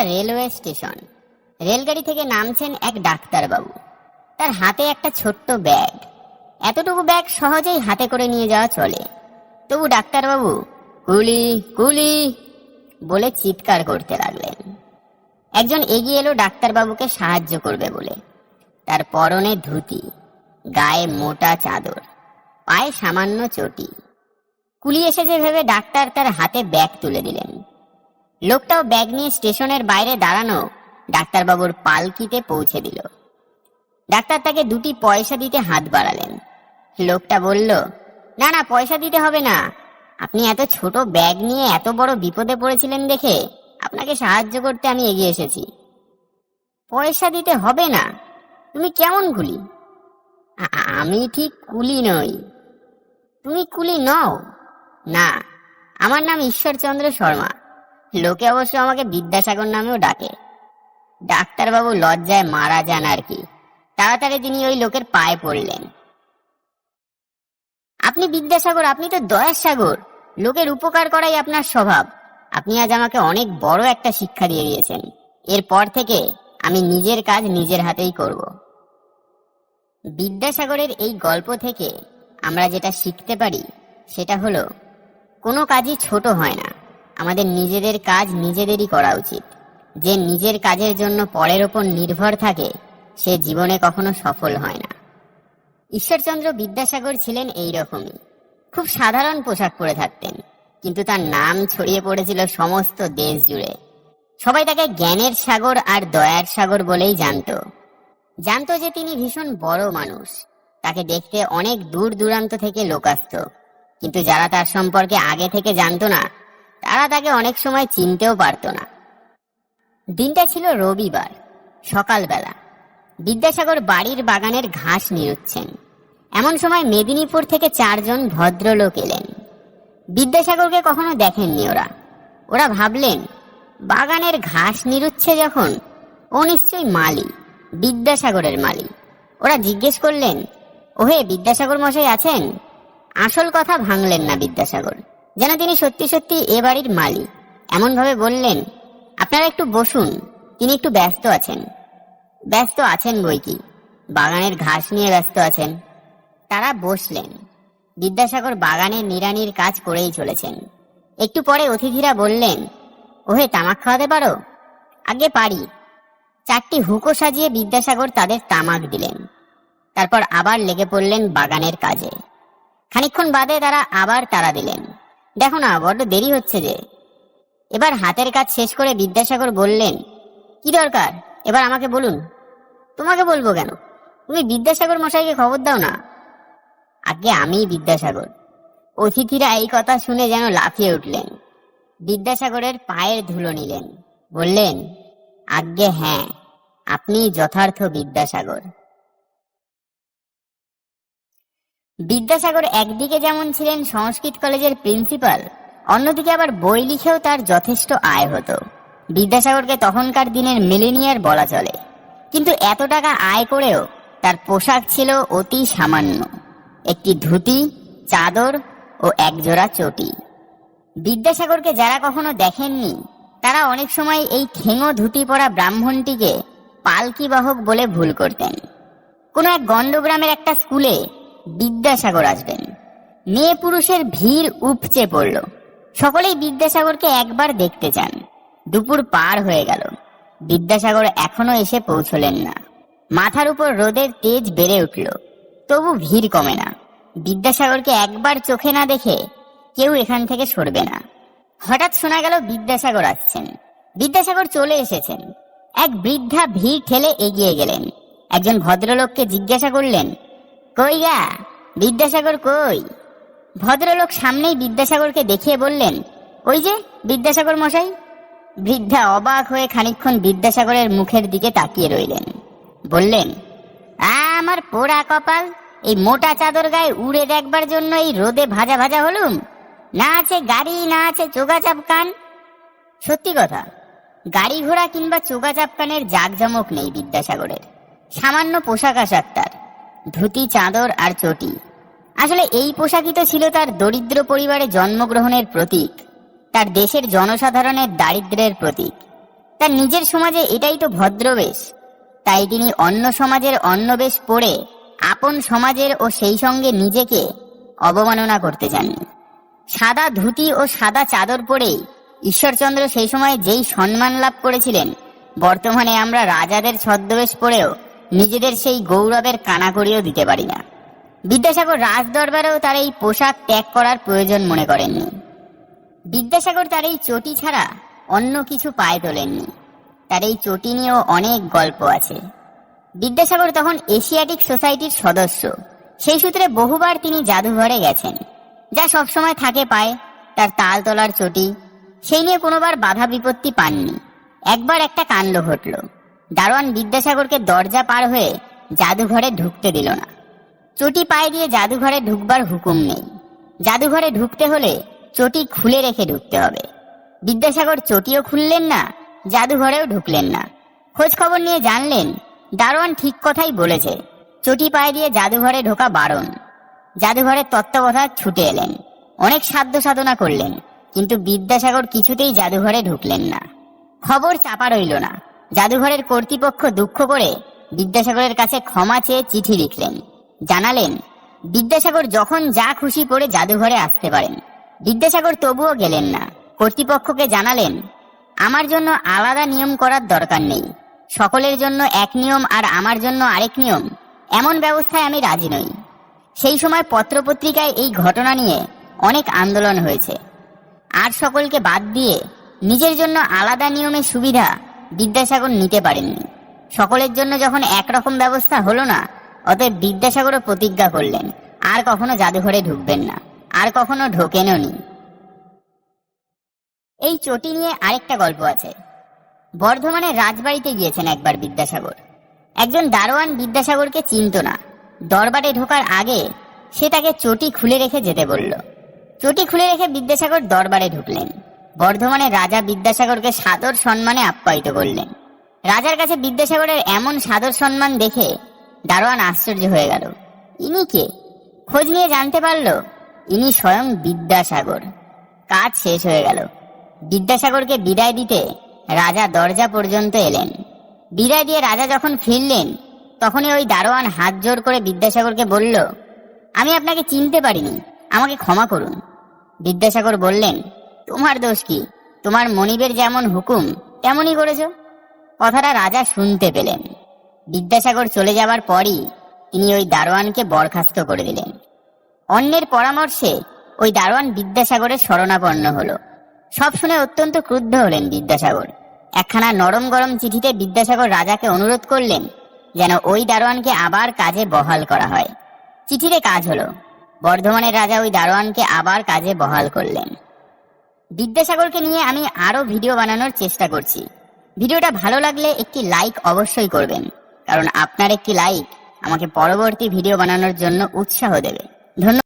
Railway station. রেলগাড়ি থেকে নামছেন এক ডাক্তারবাবু। তার হাতে একটা ছোট্ট ব্যাগ। এতটুকু ব্যাগ সহজেই হাতে করে নিয়ে যাওয়া চলে। তবু ডাক্তারবাবু কুলি কুলি বলে চিৎকার করতে লাগলেন। একজন এগিয়ে এলো ডাক্তারবাবুকে সাহায্য করবে বলে। তার পরনে ধুতি, গায়ে মোটা চাদর, পায়ে সামান্য চটি। কুলি এসেছে ভেবে ডাক্তার তার হাতে ব্যাগ তুলে দিলেন। লোকটাও ব্যাগ নিয়ে স্টেশনের বাইরে দাঁড়ানো ডাক্তারবাবুর পালকিতে পৌঁছে দিল। ডাক্তার তাকে 2টি পয়সা দিতে হাত বাড়ালেন। লোকটা বলল, না না, পয়সা দিতে হবে না, আপনি এত ছোট ব্যাগ নিয়ে এত বড় বিপদে পড়েছিলেন দেখে আপনাকে সাহায্য করতে আমি এগিয়ে এসেছি। পয়সা দিতে হবে না? তুমি কেমন কুলি? আমি ঠিক কুলি নই। তুমি কুলি নও? না, আমার নাম ঈশ্বরচন্দ্র শর্মা। লোকে অবশ্য আমাকে বিদ্যাসাগর নামেও ডাকে। ডাক্তারবাবু লজ্জায় মারা যান আর কি। তাড়াতাড়ি তিনি ওই লোকের পায়ে পড়লেন। আপনি বিদ্যাসাগর, আপনি তো দয়ার সাগর। লোকের উপকার করাই আপনার স্বভাব। আপনি আজ আমাকে অনেক বড় একটা শিক্ষা দিয়ে দিয়েছেন। এরপর থেকে আমি নিজের কাজ নিজের হাতেই করব। বিদ্যাসাগরের এই গল্প থেকে আমরা যেটা শিখতে পারি সেটা হলো, কোনো কাজই ছোট হয় না। আমাদের নিজেদের কাজ নিজেদেরই করা উচিত। যে নিজের কাজের জন্য পরের ওপর নির্ভর থাকে সে জীবনে কখনো সফল হয় না। ঈশ্বরচন্দ্র বিদ্যাসাগর ছিলেন এই রকমই। খুব সাধারণ পোশাক পরে থাকতেন, কিন্তু তার নাম ছড়িয়ে পড়েছিল সমস্ত দেশ জুড়ে। সবাই তাকে জ্ঞানের সাগর আর দয়ার সাগর বলেই জানতো যে তিনি ভীষণ বড় মানুষ। তাকে দেখতে অনেক দূর দূরান্ত থেকে লোক আসতো, কিন্তু যারা তার সম্পর্কে আগে থেকে জানতো না তারা তাকে অনেক সময় চিনতেও পারতো না। দিনটা ছিল রবিবার, সকালবেলা। বিদ্যাসাগর বাড়ির বাগানের ঘাস নিড়ুচ্ছেন। এমন সময় মেদিনীপুর থেকে 4 জন ভদ্রলোক এলেন। বিদ্যাসাগরকে কখনো দেখেননি ওরা ভাবলেন, বাগানের ঘাস নিড়ুচ্ছে যখন, ও নিশ্চয়ই মালি, বিদ্যাসাগরের মালি। ওরা জিজ্ঞেস করলেন, ওহে বিদ্যাসাগর মশাই আছেন? আসল কথা ভাঙলেন না বিদ্যাসাগর, যেন তিনি সত্যি সত্যি এ বাড়ির মালি। এমন ভাবে বললেন, আপনারা একটু বসুন, তিনি একটু ব্যস্ত আছেন। ব্যস্ত আছেন বই কি, বাগানের ঘাস নিয়ে ব্যস্ত আছেন। তারা বসলেন। বিদ্যাসাগর বাগানের নিড়ানির কাজ করেই চলেছেন। একটু পরে অতিথিরা বললেন, ওহে তামাক খাওয়াতে পারো? আগে পারি। 4টি হুঁকো সাজিয়ে বিদ্যাসাগর তাদের তামাক দিলেন। তারপর আবার লেগে পড়লেন বাগানের কাজে। খানিকক্ষণ বাদে তারা আবার তাড়া দিলেন, দেখো না বড্ড দেরি হচ্ছে যে। এবার হাতের কাজ শেষ করে বিদ্যাসাগর বললেন, কি দরকার এবার আমাকে বলুন। তোমাকে বলবো কেন? তুমি বিদ্যাসাগর মশাইকে খবর দাও না। আগে আমি বিদ্যাসাগর। অতিথিরা এই কথা শুনে যেন লাফিয়ে উঠলেন। বিদ্যাসাগরের পায়ের ধুলো নিলেন, বললেন, আজ্ঞে হ্যাঁ, আপনি যথার্থ বিদ্যাসাগর। বিদ্যাসাগর একদিকে যেমন ছিলেন সংস্কৃত কলেজের প্রিন্সিপাল, অন্যদিকে আবার বই লিখেও তার যথেষ্ট আয় হতো। বিদ্যাসাগরকে তখনকার দিনের মিলেনিয়ার বলা চলে। কিন্তু এত টাকা আয় করেও তার পোশাক ছিল অতি সামান্য, একটি ধুতি, চাদর ও একজোড়া চটি। বিদ্যাসাগরকে যারা কখনো দেখেননি তারা অনেক সময় এই ঠেঙো ধুতি পরা ব্রাহ্মণটিকে পালকি বাহক বলে ভুল করতেন। কোনো এক গণ্ডগ্রামের একটা স্কুলে বিদ্যাসাগর আসবেন। মেয়ে পুরুষের ভিড় উপচে পড়ল। সকলেই বিদ্যাসাগরকে একবার দেখতে চান। দুপুর পার হয়ে গেল, বিদ্যাসাগর এখনো এসে পৌঁছলেন না। মাথার উপর রোদের তেজ বেড়ে উঠল, তবু ভিড় কমে না। বিদ্যাসাগরকে একবার চোখে না দেখে কেউ এখান থেকে সরবে না। হঠাৎ শোনা গেল বিদ্যাসাগর আসছেন। বিদ্যাসাগর চলে এসেছেন। এক বৃদ্ধা ভিড় ঠেলে এগিয়ে গেলেন। একজন ভদ্রলোককে জিজ্ঞাসা করলেন, কই গা, বিদ্যাসাগর কই? ভদ্রলোক সামনেই বিদ্যাসাগরকে দেখিয়ে বললেন, ওই যে বিদ্যাসাগর মশাই। বৃদ্ধা অবাক হয়ে খানিকক্ষণ বিদ্যাসাগরের মুখের দিকে তাকিয়ে রইলেন। বললেন, আমার পোড়া কপাল, এই মোটা চাদর গায়ে উড়ে দেখবার জন্য এই রোদে ভাজা ভাজা হলুম। না আছে গাড়ি, না আছে চোগাচাপ কান। সত্যি কথা, গাড়ি ঘোড়া কিংবা চোগাচাপ কানের জাঁকজমক নেই বিদ্যাসাগরের। সামান্য পোশাক আশাক তার, ধুতি, চাদর আর চটি। আসলে এই পোশাকই তো ছিল তার দরিদ্র পরিবারে জন্মগ্রহণের প্রতীক, তার দেশের জনসাধারণের দারিদ্র্যের প্রতীক। তার নিজের সমাজে এটাই তো ভদ্রবেশ। তাই তিনি অন্য সমাজের অন্যবেশ পড়ে আপন সমাজের ও সেই সঙ্গে নিজেকে অবমাননা করতে চাননি। সাদা ধুতি ও সাদা চাদর পরেই ঈশ্বরচন্দ্র সেই সময় যেই সম্মান লাভ করেছিলেন, বর্তমানে আমরা রাজাদের ছদ্মবেশ পরেও নিজেদের সেই গৌরবের কানাকড়িও দিতে পারি না। বিদ্যাসাগর রাজদরবারেও তার এই পোশাক ত্যাগ করার প্রয়োজন মনে করেননি। বিদ্যাসাগর তার এই চটি ছাড়া অন্য কিছু পায়ে তোলেননি। তার এই চটি নিয়েও অনেক গল্প আছে। বিদ্যাসাগর তখন এশিয়াটিক সোসাইটির সদস্য। সেই সূত্রে বহুবার তিনি জাদুঘরে গেছেন, যা সবসময় থাকে পায়ে, তার তাল তোলার চটি। সেই নিয়ে কোনোবার বাধা বিপত্তি পাননি। একবার একটা কাণ্ড ঘটল। দারোয়ান বিদ্যাসাগরকে দরজা পার হয়ে জাদুঘরে ঢুকতে দিল না। চটি পায়ে দিয়ে জাদুঘরে ঢুকবার হুকুম নেই। জাদুঘরে ঢুকতে হলে চটি খুলে রেখে ঢুকতে হবে। বিদ্যাসাগর চটিও খুললেন না, জাদুঘরেও ঢুকলেন না। খোঁজ খবর নিয়ে জানলেন দারোয়ান ঠিক কথাই বলেছে, চটি পায়ে দিয়ে জাদুঘরে ঢোকা বারণ। জাদুঘরের তত্ত্বাবধায়ক ছুটে এলেন, অনেক সাধ্য সাধনা করলেন, কিন্তু বিদ্যাসাগর কিছুতেই জাদুঘরে ঢুকলেন না। খবর চাপা রইল না। জাদুঘরের কর্তৃপক্ষ দুঃখ করে বিদ্যাসাগরের কাছে ক্ষমা চেয়ে চিঠি লিখলেন। জানালেন বিদ্যাসাগর যখন যা খুশি পড়ে জাদুঘরে আসতে পারেন। বিদ্যাসাগর তবুও গেলেন না। কর্তৃপক্ষকে জানালেন আমার জন্য আলাদা নিয়ম করার দরকার নেই, সকলের জন্য এক নিয়ম আর আমার জন্য আরেক নিয়ম, এমন ব্যবস্থায় আমি রাজি নই। সেই সময় পত্রপত্রিকায় এই ঘটনা নিয়ে অনেক আন্দোলন হয়েছে। আর সকলকে বাদ দিয়ে নিজের জন্য আলাদা নিয়মের সুবিধা বিদ্যাসাগর নিতে পারেননি। সকলের জন্য যখন একরকম ব্যবস্থা হলো না, অতএব বিদ্যাসাগরও প্রতিজ্ঞা করলেন আর কখনো জাদুঘরে ঢুকবেন না, আর কখনো ঢোকেনও নি। এই চটি নিয়ে আরেকটা গল্প আছে। বর্ধমানের রাজবাড়িতে গিয়েছেন একবার বিদ্যাসাগর। একজন দারোয়ান বিদ্যাসাগরকে চিনত না। দরবারে ঢোকার আগে সে তাকে চটি খুলে রেখে যেতে বলল। চটি খুলে রেখে বিদ্যাসাগর দরবারে ঢুকলেন। বর্ধমানের রাজা বিদ্যাসাগরকে সাদর সম্মানে আপ্যায়িত করলেন। রাজার কাছে বিদ্যাসাগরের এমন সাদর সম্মান দেখে দারোয়ান আশ্চর্য হয়ে গেল। ইনি কে? খোঁজ নিয়ে জানতে পারল ইনি স্বয়ং বিদ্যাসাগর। কাজ শেষ হয়ে গেল। বিদ্যাসাগরকে বিদায় দিতে রাজা দরজা পর্যন্ত এলেন। বিদায় দিয়ে রাজা যখন ফিরলেন, তখনই ওই দারোয়ান হাত জোর করে বিদ্যাসাগরকে বলল, আমি আপনাকে চিনতে পারিনি, আমাকে ক্ষমা করুন। বিদ্যাসাগর বললেন, তোমার দোষ কি? তোমার মনিবের যেমন হুকুম তেমনই করেছ। কথাটা রাজা শুনতে পেলেন। বিদ্যাসাগর চলে যাবার পরই তিনি ওই দারোয়ানকে বরখাস্ত করে দিলেন। অন্যের পরামর্শে ওই দারোয়ান বিদ্যাসাগরের শরণাপন্ন হলো। সব শুনে অত্যন্ত ক্রুদ্ধ হলেন বিদ্যাসাগর। একখানা নরম গরম চিঠিতে বিদ্যাসাগর রাজাকে অনুরোধ করলেন যেন ওই দারোয়ানকে আবার কাজে বহাল করা হয়। চিঠিতে কাজ হলো। বর্ধমানের রাজা ওই দারোয়ানকে আবার কাজে বহাল করলেন। বিদ্যাসাগরকে নিয়ে আমি আরো ভিডিও বানানোর চেষ্টা করছি। ভিডিওটা ভালো লাগলে একটি লাইক অবশ্যই করবেন, কারণ আপনার একটি লাইক আমাকে পরবর্তী ভিডিও বানানোর জন্য উৎসাহ দেবে। ধন্যবাদ।